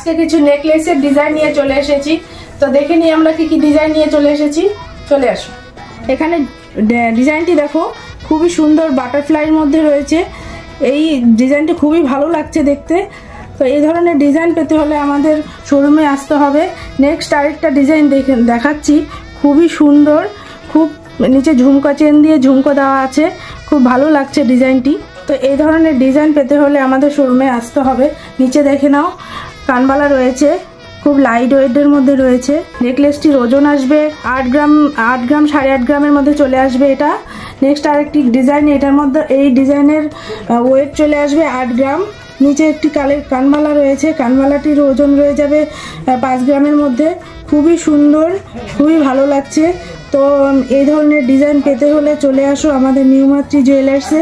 আজকে কিছু নেকলেসের ডিজাইন নিয়ে চলে এসেছি। তো দেখে নিই আমরা কি কি ডিজাইন নিয়ে চলে এসেছি। চলে আসো। এখানে ডিজাইনটি দেখো, খুবই সুন্দর বাটারফ্লাইয়ের মধ্যে রয়েছে। এই ডিজাইনটি খুবই ভালো লাগছে দেখতে। তো এই ধরনের ডিজাইন পেতে হলে আমাদের শোরুমে আসতে হবে। নেক্সট আরেকটা ডিজাইন দেখাচ্ছি, খুবই সুন্দর, খুব নিচে ঝুমকা চেন দিয়ে ঝুমকো দেওয়া আছে, খুব ভালো লাগছে ডিজাইনটি। তো এই ধরনের ডিজাইন পেতে হলে আমাদের শোরুমে আসতে হবে। নিচে দেখে নাও, কানবালা রয়েছে, খুব লাইট ওয়েটের মধ্যে রয়েছে। নেকলেসটির ওজন আসবে 8 গ্রাম, 8 গ্রাম 8.5 গ্রামের মধ্যে চলে আসবে এটা। নেক্সট আরেকটি ডিজাইন, এটার মধ্যে এই ডিজাইনের ওয়েট চলে আসবে 8 গ্রাম। নিচে একটি কানবালা রয়েছে, কানবালাটির ওজন রয়ে যাবে 5 গ্রামের মধ্যে। খুবই সুন্দর, খুবই ভালো লাগছে। তো এই ধরনের ডিজাইন পেতে হলে চলে আসো আমাদের নিউ মাতৃ জুয়েলার্সে।